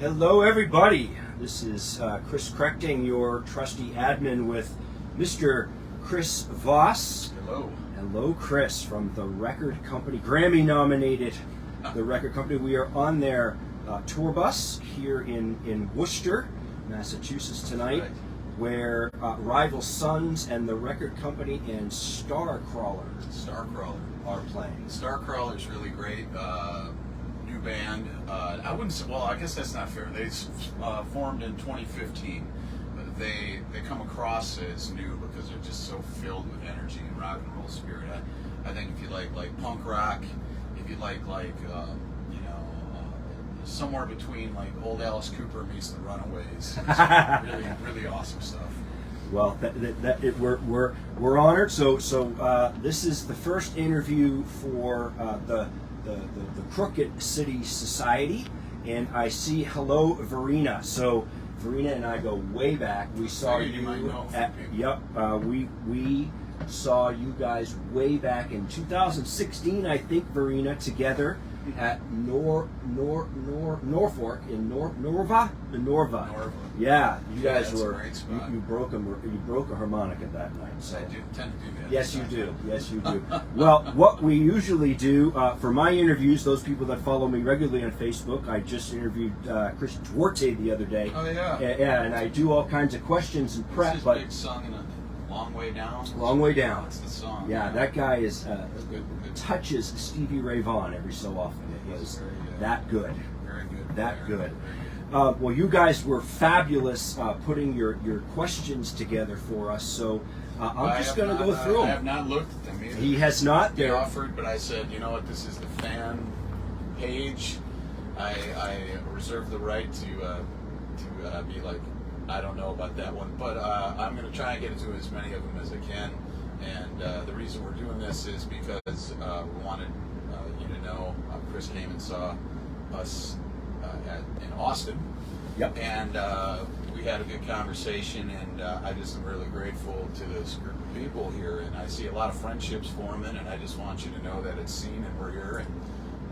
Hello, everybody. This is Chris Krechting, your trusty admin with Mr. Chris Voss. Hello. Hello, Chris, from the record company, Grammy-nominated The Record Company. We are on their tour bus here in Worcester, Massachusetts tonight, Right. where Rival Sons and The Record Company and Starcrawler are playing. Starcrawler's really great. New band. I wouldn't say, well, I guess that's not fair. They formed in 2015. But they come across as new because they're just so filled with energy and rock and roll spirit. I think if you like punk rock, if you like somewhere between like old Alice Cooper meets the Runaways, it's really awesome stuff. Well, we're honored. So this is the first interview for the Crooked City Society, and I see hello Verena. So Verena and I go way back. We saw you might know at we saw you guys way back in 2016, I think, Verena, together at Norfolk in Norva. Yeah, you guys were. You broke a harmonica that night. So. I do tend to do that. Yes, you do. Yes, you do. Well, what we usually do for my interviews, those people that follow me regularly on Facebook, I just interviewed Chris Duarte the other day. Oh yeah. Yeah, and I do all kinds of questions and prep. This but big song in a Long Way Down. Long Way Down. That's the song. Yeah, that guy is good. touches Stevie Ray Vaughan every so often. It was that good. Very good. That good. Well, you guys were fabulous putting your questions together for us. So I'm just going to go through them. I have not looked at them either. He has not. They offered, but I said, you know what? This is the fan page. I reserve the right to be like, I don't know about that one, but I'm going to try and get into as many of them as I can. And the reason we're doing this is because we wanted you to know Chris came and saw us in Austin. Yep. And we had a good conversation, and I just am really grateful to this group of people here. And I see a lot of friendships forming, and I just want you to know that it's seen and we're here. And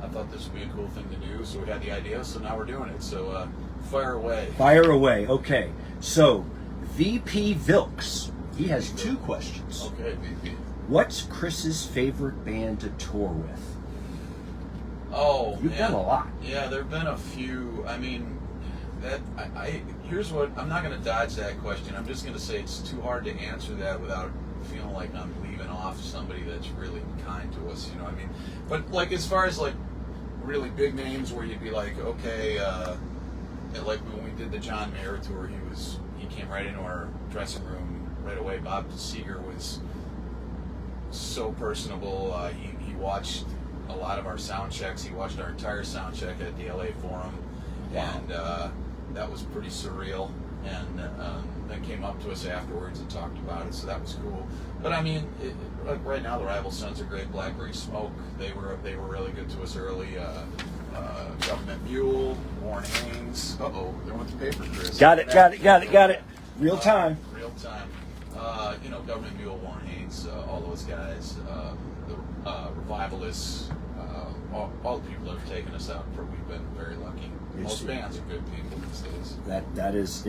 I thought this would be a cool thing to do, so we had the idea, so now we're doing it. So fire away. Fire away. Okay. So VP Vilks, he has two questions. Okay, VP. What's Chris's favorite band to tour with? Oh, You've done a lot. Yeah, there've been a few. I mean, here's what, I'm not going to dodge that question. I'm just going to say it's too hard to answer that without feeling like I'm leaving off somebody that's really kind to us. You know what I mean? But like as far as like really big names where you'd be like, okay, like when we did the John Mayer tour, he came right into our dressing room right away. Bob Seger was so personable. He watched a lot of our sound checks. He watched our entire sound check at the LA Forum. Wow. And that was pretty surreal. And then came up to us afterwards and talked about it, so that was cool. But I mean, like right now, the Rival Sons are great. Blackberry Smoke, they were really good to us early. Government Mule, Warren Haynes. There went the paper, Chris. Got it. Real time. Real time. Government Mule, Warren Haynes, all those guys, the Revivalists, all the people that have taken us out. We've been very lucky. Most bands are good people these days. That is,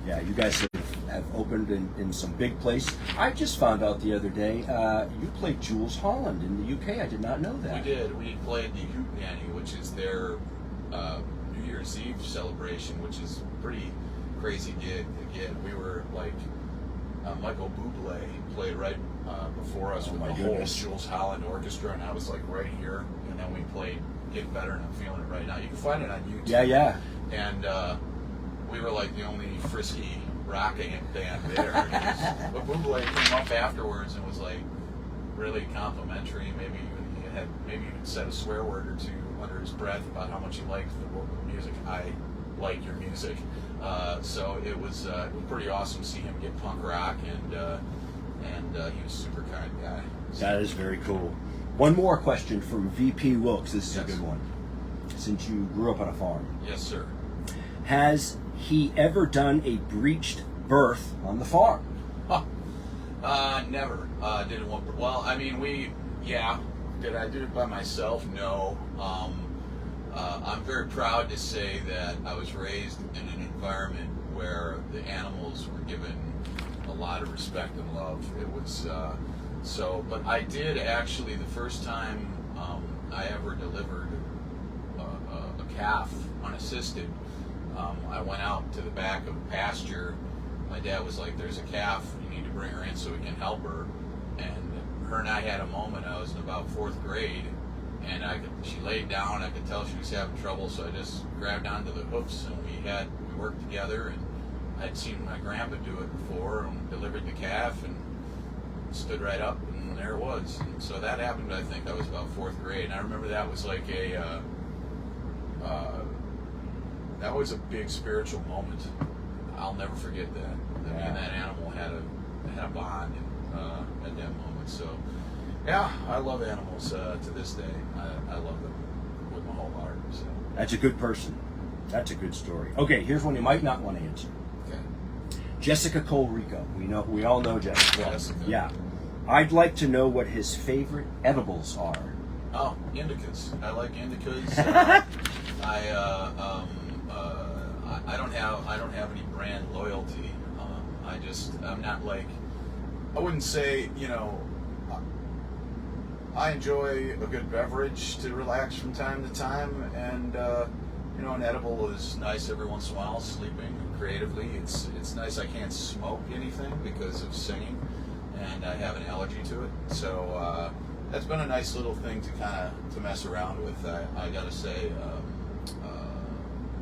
yeah. You guys have opened in some big places. I just found out the other day you played Jules Holland in the UK. I did not know that. We did. We played the Hootenanny, which is their New Year's Eve celebration, which is a pretty crazy gig. Again, we were like Michael Bublé played right before us with the whole Jules Holland orchestra, and I was like right here, and then we played Get Better, and I'm feeling it right now. You can find it on YouTube. Yeah. And we were like the only frisky rocking band there. But Bublé came up afterwards and was like really complimentary. Maybe even said a swear word or two under his breath about how much he liked the music. I like your music. So it was pretty awesome to see him get punk rock, and he was a super kind guy. That is very cool. One more question from VP Wilkes. This is a good one. Since you grew up on a farm. Yes, sir. Has he ever done a breached birth on the farm? Never. Did one. Well, I mean, did I do it by myself? No. I'm very proud to say that I was raised in an environment where the animals were given a lot of respect and love. It was but I did actually, the first time I ever delivered a calf unassisted. I went out to the back of the pasture. My dad was like, "There's a calf. You need to bring her in so we can help her." And her and I had a moment. I was in about 4th grade, and she laid down. I could tell she was having trouble, so I just grabbed onto the hoofs, and we worked together. And I'd seen my grandpa do it before, and delivered the calf, and stood right up, and there it was. And so that happened. I think I was about 4th grade, and I remember that was like that was a big spiritual moment. I'll never forget that. Me and that animal had a bond at that moment. So, yeah, I love animals to this day. I love them with my whole heart. So That's a good person. That's a good story. Okay, here's one you might not want to answer. okay. Jessica Colrico. We all know Jessica. Jessica. Yeah. I'd like to know what his favorite edibles are. Oh, indicas. I like indicas. I don't have any brand loyalty. I'm not like, I wouldn't say, I enjoy a good beverage to relax from time to time, and an edible is nice every once in a while. Sleeping creatively, it's nice. I can't smoke anything because of singing, and I have an allergy to it. So that's been a nice little thing to mess around with. I gotta say,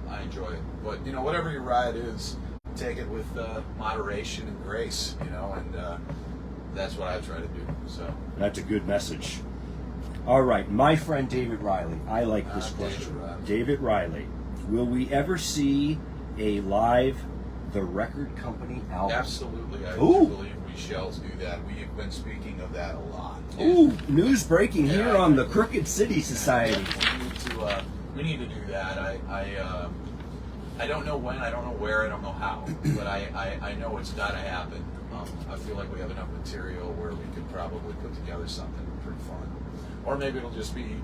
I enjoy it. But whatever your ride is, take it with moderation and grace. And that's what I try to do. So That's a good message. All right, my friend David Riley. I like this David question. Riley. David Riley. Will we ever see a live The Record Company album? Absolutely, I Ooh. do believe we shall do that. We have been speaking of that a lot. Ooh, news breaking here Yeah. on the Crooked City Society. We need to do that. I don't know when, I don't know where, I don't know how, but I know it's got to happen. I feel like we have enough material where we could probably put together something pretty fun. Or maybe it'll just be,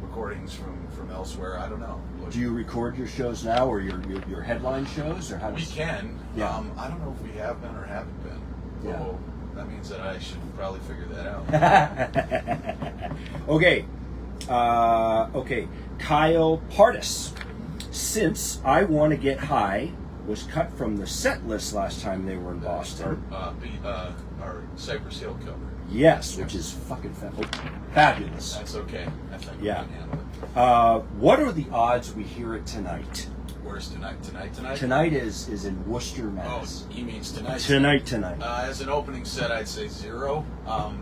recordings from elsewhere. I don't know. Do you record your shows now, or your headline shows, or how? We can. Yeah. I don't know if we have been or haven't been. Yeah. So that means that I should probably figure that out. Okay. Okay. Kyle Pardis. Since I Want to Get High was cut from the set list last time they were in Boston. Our Cypress Hill cover. Yes, which is fucking fabulous. That's okay. I think we Yeah. can handle it. What are the odds we hear it tonight? Where's tonight? Tonight is in Worcester, Oh, Mass. he means tonight. Tonight. As an opening set, I'd say 0,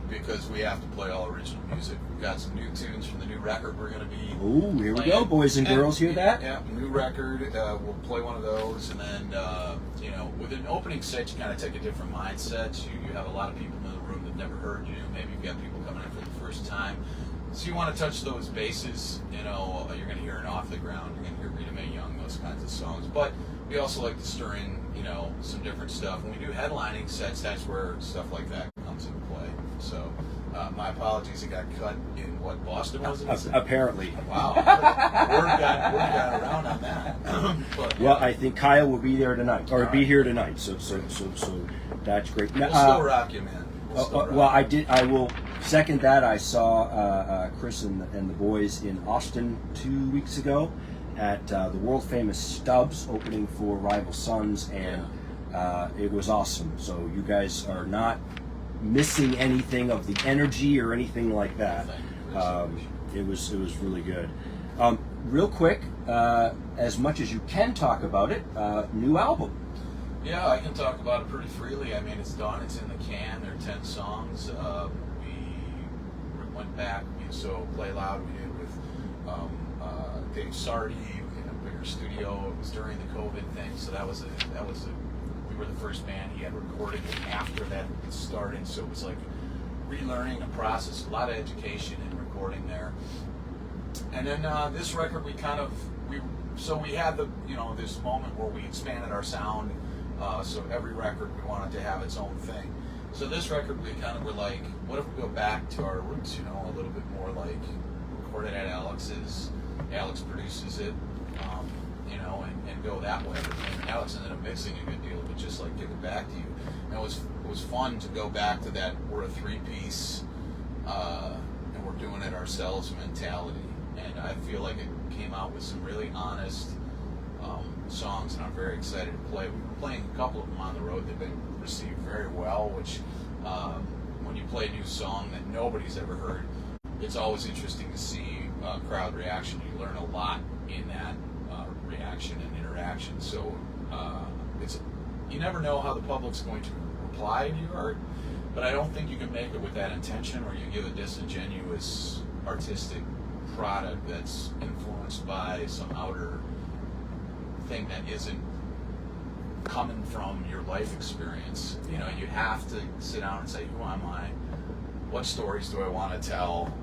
because we have to play all original music. We've got some new tunes from the new record we're going to be Ooh, here we playing. go, boys and girls. Hear that? Yeah, new record. We'll play one of those, and then with an opening set, you kind of take a different mindset. You have a lot of people in the room that never heard you. Maybe you've got people coming in for the first time. So you want to touch those bases. You're going to hear an Off the Ground. You're going to hear Rita Mae Young, those kinds of songs. But we also like to stir in, some different stuff. When we do headlining sets, that's where stuff like that comes into play. So my apologies, it got cut in Boston was it? Apparently. Wow, word got around on that. But, Well, I think Kyle will be there tonight, or be here tonight. So that's great. we'll still rock you, man. We'll still rock Well, I will second that. I saw Chris and the boys in Austin 2 weeks ago at the world famous Stubbs opening for Rival Sons, and it was awesome. So you guys are not missing anything of the energy or anything like that. It was really good. Real quick, as much as you can talk about it, new album. Yeah, I can talk about it pretty freely. I mean, it's done. It's in the can. There are 10 songs. We went back. So Play Loud we did with Dave Sardi in a bigger studio. It was during the COVID thing, so we were the first band he had recorded it after that started. So it was like relearning a process, a lot of education in recording there. And then this record, we had this moment where we expanded our sound. So every record we wanted to have its own thing. So this record we kind of were like, what if we go back to our roots, a little bit more like recorded at Alex's, Alex produces it, you know, and go that way. And Alex ended up mixing a good deal of it, just like give it back to you. And it was fun to go back to that we're a three-piece and we're doing it ourselves mentality. And I feel like it came out with some really honest songs, and I'm very excited to play. We've been playing a couple of them on the road. They've been received very well, which when you play a new song that nobody's ever heard, it's always interesting to see crowd reaction. You learn a lot in that reaction and interaction. So you never know how the public's going to reply to your art, but I don't think you can make it with that intention, or you give a disingenuous artistic product that's influenced by some outer thing that isn't coming from your life experience. You know, you have to sit down and say, who am I? What stories do I want to tell?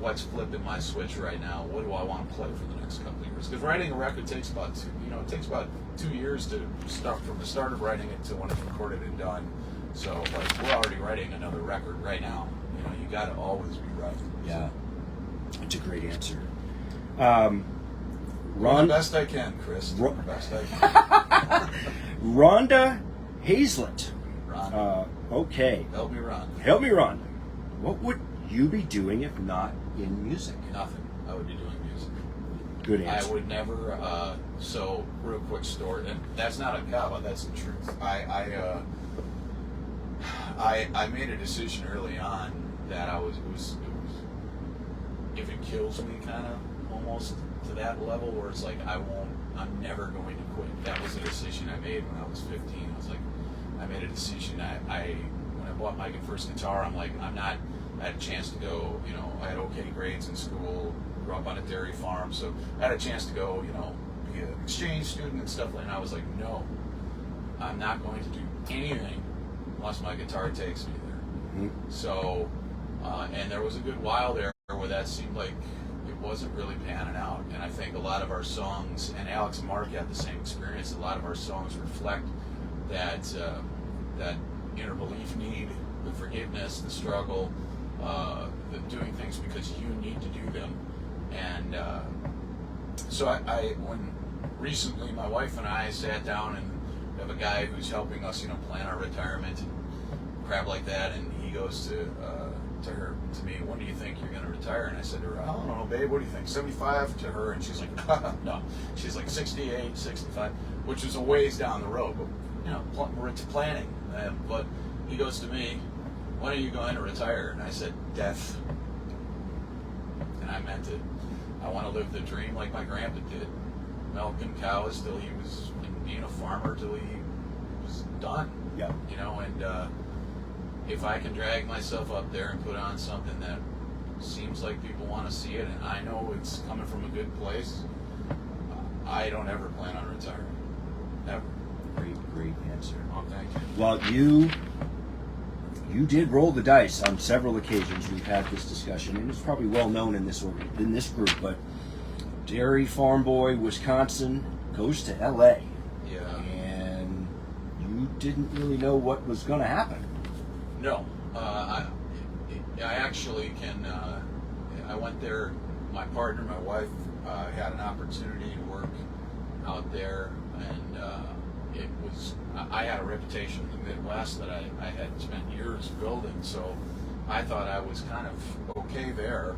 What's flipping my switch right now? What do I want to play for the next couple of years? Because writing a record takes about 2 years to start, from the start of writing it to when it's recorded and done. So like, we're already writing another record right now. You know, you got to always be right. Yeah, that's a great answer. Ron, the best I can, Chris. The best I can. Rhonda Hazlett. Ron. Okay. Help me, Ron. Help me, Rhonda. What would you be doing if not in music? Nothing. I would be doing music. Good answer. I would never. So, real quick story, and that's not a cop-out. That's the truth. I made a decision early on that it was if it kills me, kind of almost to that level where it's like I'm never going to quit. That was a decision I made when I was 15. I was like, I made a decision. When I bought my first guitar, I'm like, I had a chance to go, you know, I had okay grades in school, grew up on a dairy farm, so I had a chance to go, you know, be an exchange student and stuff like that. And I was like, no, I'm not going to do anything unless my guitar takes me there. Mm-hmm. So, and there was a good while there where that seemed like it wasn't really panning out. And I think a lot of our songs, and Alex and Mark had the same experience, a lot of our songs reflect that inner belief need, the forgiveness, the struggle, the doing things because you need to do them. And so when recently my wife and I sat down, and we have a guy who's helping us, you know, plan our retirement and crap like that, and he goes to me, when do you think you're going to retire? And I said to her, I don't know, babe, what do you think, 75? To her, and she's like, no. She's like 68, 65, which is a ways down the road, but, you know, we're into planning. But he goes to me, when are you going to retire? And I said, death. And I meant it. I want to live the dream like my grandpa did, milking cows till he was, being a farmer till he was done. Yeah. You know, and if I can drag myself up there and put on something that seems like people want to see it, and I know it's coming from a good place, I don't ever plan on retiring. Ever. Great answer. Oh, thank you. Well, you did roll the dice on several occasions. We've had this discussion, and it's probably well known in this group. But Dairy Farm Boy, Wisconsin, goes to L.A. Yeah. And you didn't really know what was going to happen. No, I actually can. I went there. My partner, my wife, had an opportunity to work out there, and it was. I had a reputation in the Midwest that I had spent years building, so I thought I was kind of okay there.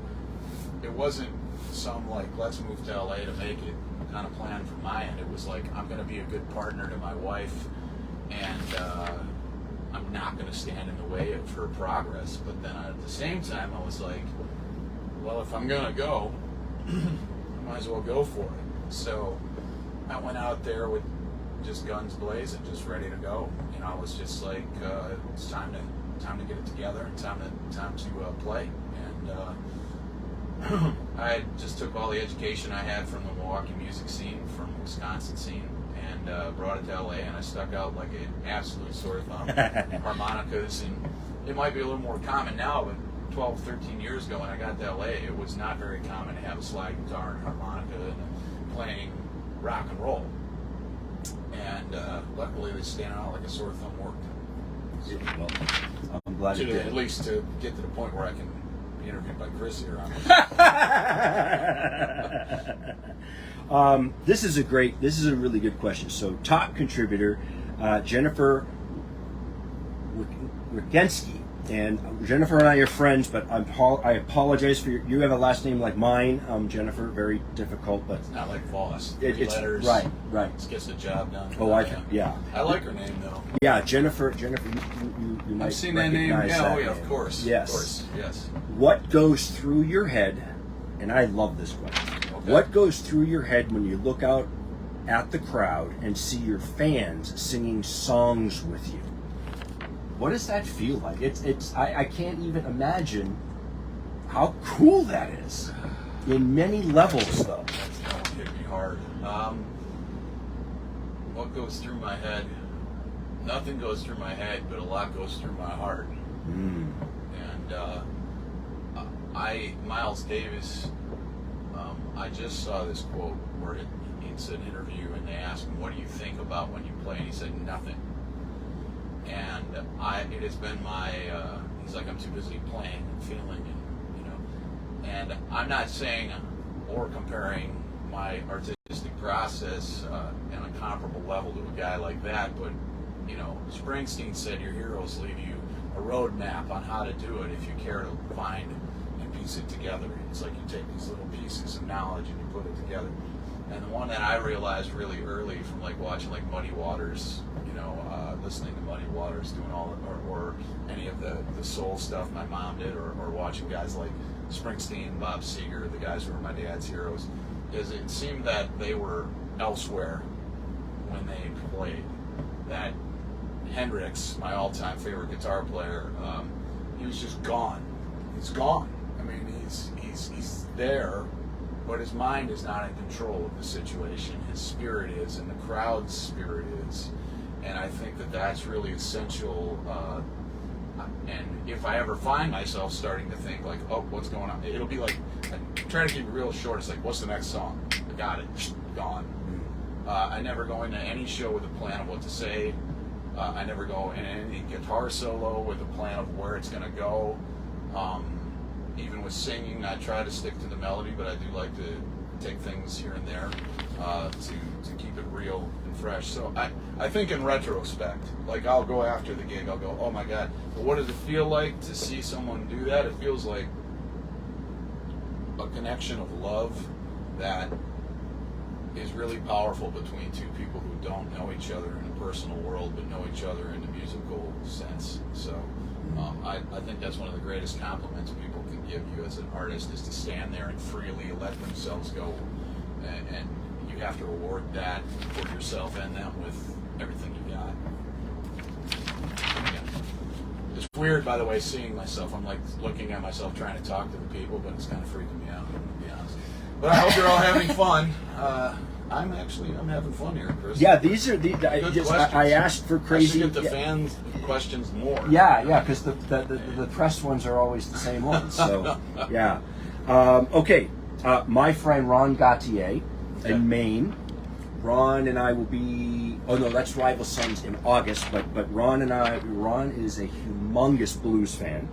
It wasn't some like, let's move to LA to make it kind of plan from my end. It was like, I'm going to be a good partner to my wife, and I'm not going to stand in the way of her progress. But then at the same time, I was like, well, if I'm going to go, I might as well go for it. So I went out there with just guns blazing, just ready to go. You know, I was just like, it's time to get it together, and time to play. And I just took all the education I had from the Milwaukee music scene, from the Wisconsin scene, and brought it to LA, and I stuck out like an absolute sore thumb. Harmonicas, and it might be a little more common now, but 12, 13 years ago when I got to LA, it was not very common to have a slide guitar and harmonica and playing rock and roll. And luckily they stand out like a sore thumb worked. Well, I'm glad it did. At least to get to the point where I can, interviewed by Chris here. This is a really good question. So, top contributor, Jennifer Wigensky. And Jennifer and I are friends, but I apologize for you have a last name like mine, Jennifer. Very difficult, but It's not like Voss. It's letters. right. It gets the job done. Oh, yeah. I like her name though. Yeah, Jennifer. You might I've seen that name. recognize Yeah, that of name. course. Yes. Of course. Yes. What goes through your head? And I love this question. Okay. What goes through your head when you look out at the crowd and see your fans singing songs with you? What does that feel like? I can't even imagine how cool that is. In many levels, though. That's gonna hit me hard. What goes through my head? Nothing goes through my head, but a lot goes through my heart. Mm. And Miles Davis, I just saw this quote where it's an interview, and they asked him, "What do you think about when you play?" And he said, "Nothing." And it has been he's like, I'm too busy playing and feeling, and I'm not saying or comparing my artistic process on a comparable level to a guy like that, but, Springsteen said your heroes leave you a roadmap on how to do it if you care to find and piece it together. It's like you take these little pieces of knowledge and you put it together. And the one that I realized really early from watching Muddy Waters, listening to Muddy Waters doing or any of the soul stuff my mom did, or watching guys like Springsteen, Bob Seger, the guys who were my dad's heroes, is it seemed that they were elsewhere when they played. That Hendrix, my all-time favorite guitar player, he was just gone. He's gone. I mean, he's there, but his mind is not in control of the situation. His spirit is, and the crowd's spirit is. And I think that that's really essential. And if I ever find myself starting to think oh, what's going on? It'll be I try to keep it real short. It's what's the next song? I got it. Gone. I never go into any show with a plan of what to say. I never go in any guitar solo with a plan of where it's going to go. Even with singing, I try to stick to the melody, but I do like to take things here and there to keep it real and fresh. So I think in retrospect, I'll go after the gig, I'll go, oh my God, but what does it feel like to see someone do that? It feels like a connection of love that is really powerful between two people who don't know each other in a personal world, but know each other in a musical sense. So I think that's one of the greatest compliments people can give you as an artist, is to stand there and freely let themselves go, and you have to reward that for yourself and them with everything you got. Yeah. It's weird, by the way, seeing myself. I'm looking at myself trying to talk to the people, but it's kind of freaking me out, to be honest. But I hope you're all having fun. I'm having fun here, Chris. Yeah, these are I asked for crazy. I should get the fan questions more. Yeah, because the press ones are always the same ones. So yeah. Okay, my friend Ron Gautier in Maine. Ron and I will be. Oh no, that's Rival Sons in August. But Ron is a humongous blues fan.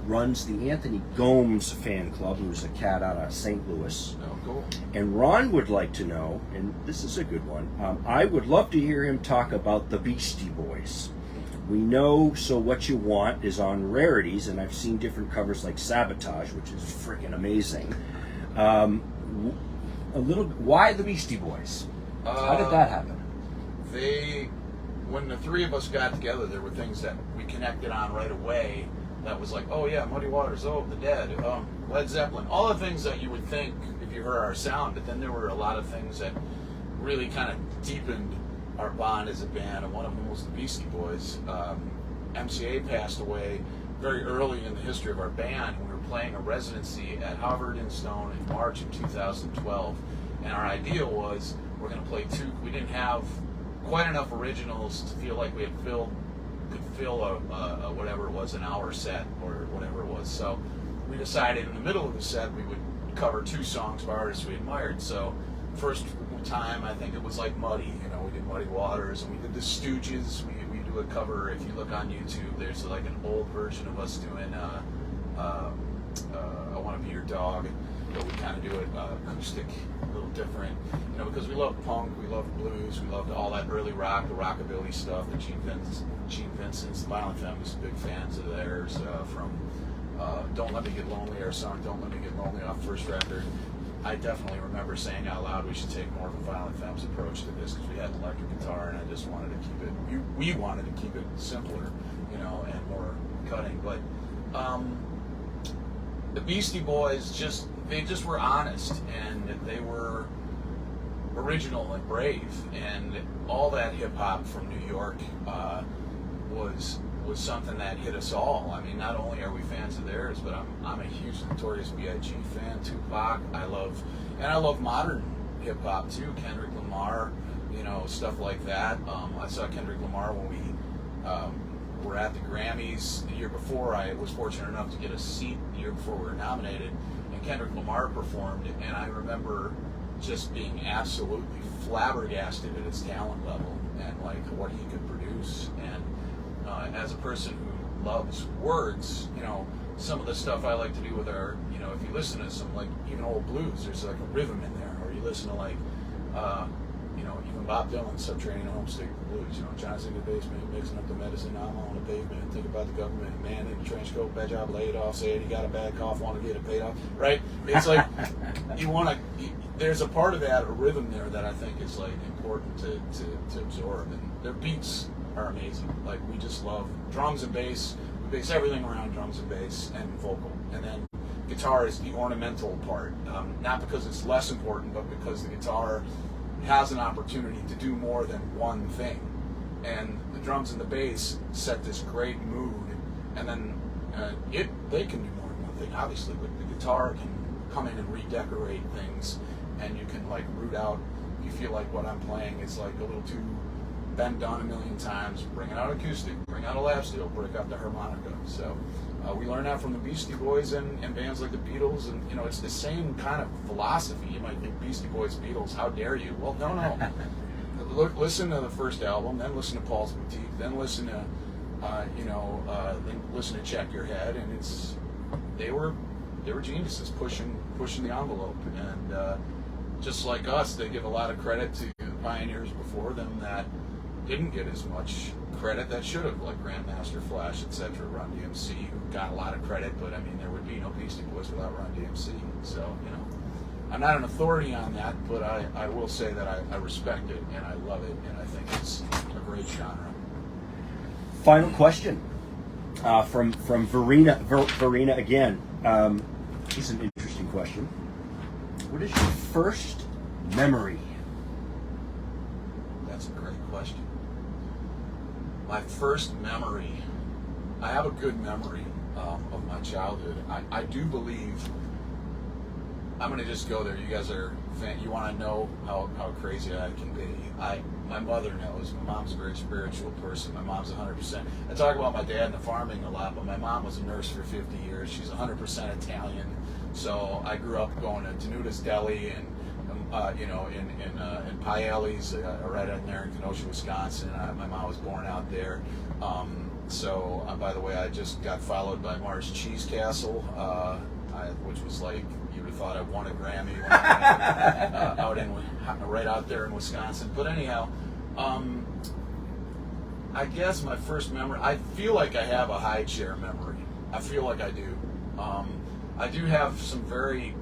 Runs the Anthony Gomes fan club, who's a cat out of St. Louis. Oh, cool. And Ron would like to know, and this is a good one, I would love to hear him talk about the Beastie Boys. We know So What You Want is on Rarities, and I've seen different covers like Sabotage, which is freaking amazing. Why the Beastie Boys? How did that happen? When the three of us got together, there were things that we connected on right away. That was oh yeah, Muddy Waters, the Dead, Led Zeppelin, all the things that you would think if you heard our sound. But then there were a lot of things that really kind of deepened our bond as a band, and one of them was the Beastie Boys. MCA passed away very early in the history of our band. We were playing a residency at Harvard in Stone in March of 2012, and our idea was we're going to play two. We didn't have quite enough originals to feel like we had could fill a whatever it was, an hour set or whatever it was. So we decided in the middle of the set we would cover two songs by artists we admired. So first time I think it was Muddy, we did Muddy Waters, and we did the Stooges. We do a cover. If you look on YouTube, there's an old version of us doing I Want to Be Your Dog, but we kind of do it acoustic, a little different, you know, because we love punk, we love blues, we loved all that early rock, the rockabilly stuff, the Gene Vincent's, the Violent Femmes, big fans of theirs, from Don't Let Me Get Lonely, our song Don't Let Me Get Lonely off first record. I definitely remember saying out loud we should take more of a Violent Femmes approach to this because we had an electric guitar and I just wanted to keep it, we wanted to keep it simpler, you know, and more cutting. But the Beastie Boys they just were honest and they were original and brave, and all that hip hop from New York was something that hit us all. I mean, not only are we fans of theirs, but I'm a huge Notorious B.I.G. fan, Tupac. I love modern hip hop too, Kendrick Lamar, you know, stuff like that. I saw Kendrick Lamar when we were at the Grammys the year before. I was fortunate enough to get a seat the year before we were nominated, and Kendrick Lamar performed, and I remember just being absolutely flabbergasted at his talent level and like what he could produce. And as a person who loves words, you know, some of the stuff I like to do with our, you know, if you listen to some like even old blues, there's like a rhythm in there, or you listen to like, you know, even Bob Dylan, Subterranean Homesick Blues, you know, John's in the basement, mixing up the medicine, now I'm on the pavement, think about the government, man in a trench coat, bad job laid off, saying he got a bad cough, want to get it paid off, right? It's like, you want to, there's a part of that, a rhythm there that I think is like important to absorb, and their beats are amazing. Like, we just love drums and bass. We base everything around drums and bass and vocal, and then guitar is the ornamental part, not because it's less important, but because the guitar has an opportunity to do more than one thing, and the drums and the bass set this great mood, and then they can do more than one thing, obviously, but the guitar can come in and redecorate things, and you can like root out, you feel like what I'm playing is like a little too been done a million times, bring it out acoustic, bring out a lap steel, break out the harmonica. So we learned that from the Beastie Boys and bands like the Beatles, and you know, it's the same kind of philosophy. You might think Beastie Boys, Beatles, how dare you? Well, no. Listen to the first album, then listen to Paul's Boutique, then listen to then listen to Check Your Head, and they were geniuses pushing the envelope, and just like us, they give a lot of credit to the pioneers before them that didn't get as much credit that should have, like Grandmaster Flash, etc., Run DMC, who got a lot of credit, but I mean, there would be no Beastie Boys without Run DMC. So, you know, I'm not an authority on that, but I will say that I respect it and I love it, and I think it's a great genre. Final question from Verena. Verena again. This is an interesting question. What is your first memory? That's a great question. My first memory, I have a good memory of my childhood. I do believe, I'm going to just go there. You guys are, you want to know how crazy I can be. My mother knows. My mom's a very spiritual person. My mom's 100%. I talk about my dad and the farming a lot, but my mom was a nurse for 50 years. She's 100% Italian. So I grew up going to Tenuta's Deli and in Paelli's, right out there in Kenosha, Wisconsin. My mom was born out there. By the way, I just got followed by Mars Cheese Castle, which was like, you would have thought I won a Grammy when right out there in Wisconsin. But anyhow, I guess my first memory, I feel like I have a high chair memory. I feel like I do. I do have some very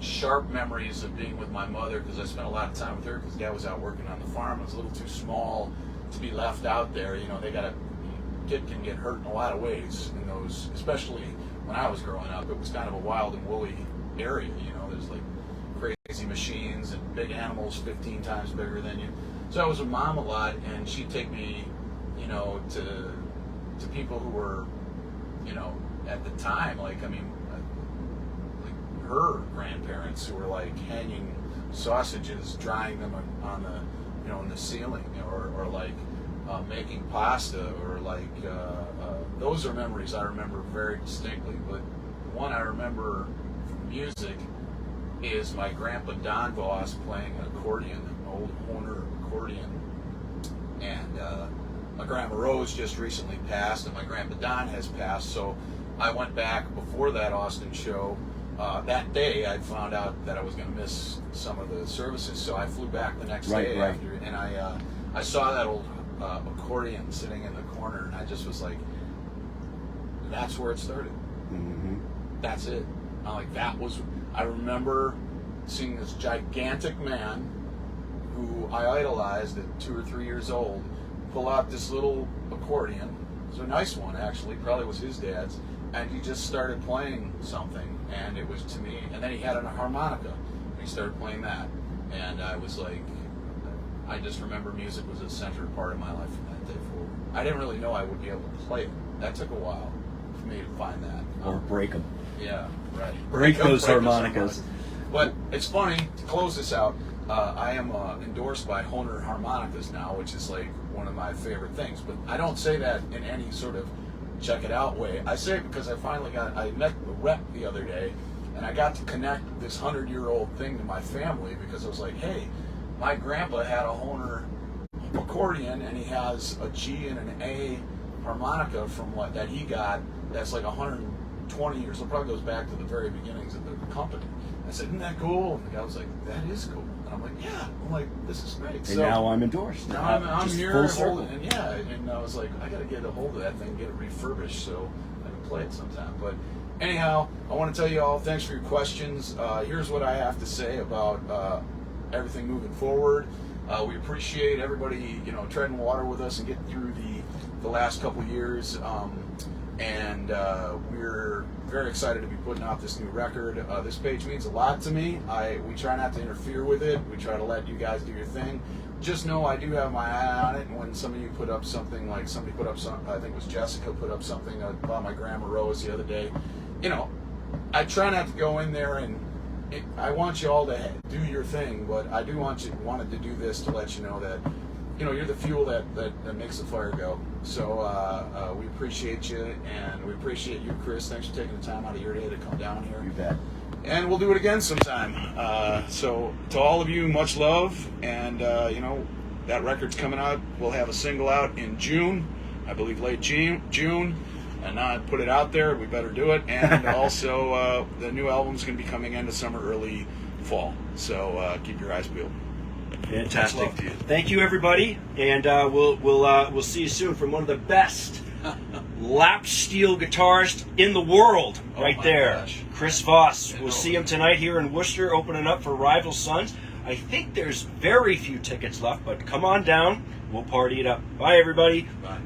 sharp memories of being with my mother, because I spent a lot of time with her because Dad was out working on the farm. I was a little too small to be left out there. You know, kid can get hurt in a lot of ways in those, especially when I was growing up. It was kind of a wild and woolly area. You know, there's like crazy machines and big animals 15 times bigger than you. So I was with Mom a lot, and she'd take me, you know, to people who were, you know, at the time, like, I mean, like her grandparents who were like hanging sausages, drying them on the, you know, in the ceiling, or like making pasta, or like those are memories I remember very distinctly. But one I remember from music is my grandpa Don Voss playing an accordion, an old Horner accordion, and my grandma Rose just recently passed, and my grandpa Don has passed. So I went back before that Austin show. That day, I found out that I was going to miss some of the services, so I flew back the next day after, and I saw that old accordion sitting in the corner, and I just was like, that's where it started. Mm-hmm. That's it. I'm like, I remember seeing this gigantic man who I idolized at 2 or 3 years old pull out this little accordion. It was a nice one, actually, probably was his dad's, and he just started playing something, and it was, to me, and then he had a harmonica, and he started playing that, and I was like, I just remember music was a central part of my life from that day forward. I didn't really know I would be able to play it. That took a while for me to find that. Or break them. Yeah, right. Break those harmonicas. But it's funny, to close this out, I am endorsed by Hohner Harmonicas now, which is like one of my favorite things. But I don't say that in any sort of check it out way. I say it because I met the rep the other day, and I got to connect this 100-year-old thing to my family, because I was like, hey, my grandpa had a Hohner accordion, and he has a G and an A harmonica from that he got that's like 120 years. It probably goes back to the very beginnings of the company. I said, isn't that cool? And the guy was like, that is cool. And I'm like, yeah. I'm like, this is great. And now I'm endorsed. Now I'm just here full circle. and I was like, I got to get a hold of that thing, get it refurbished so I can play it sometime. But anyhow, I want to tell you all, thanks for your questions. Here's what I have to say about everything moving forward. We appreciate everybody, treading water with us and getting through the last couple of years. And we're very excited to be putting out this new record. This page means a lot to me. We try not to interfere with it. We try to let you guys do your thing. Just know I do have my eye on it, and when some of you put up something, like somebody put up something, I think it was Jessica put up something about my Grandma Rose the other day, I try not to go in there and I want you all to do your thing, but I do wanted to do this to let you know that you're the fuel that makes the fire go. So we appreciate you, and we appreciate you, Chris. Thanks for taking the time out of your day to come down here. You bet. And we'll do it again sometime. So to all of you, much love, and that record's coming out. We'll have a single out in June, I believe late June. And now I put it out there, we better do it. And also, the new album's going to be coming into summer, early fall. So keep your eyes peeled. Fantastic. Thank you, everybody, and we'll see you soon from one of the best lap steel guitarists in the world, right there, gosh. Chris Voss. We'll see him tonight here in Worcester, opening up for Rival Sons. I think there's very few tickets left, but come on down. We'll party it up. Bye, everybody. Bye.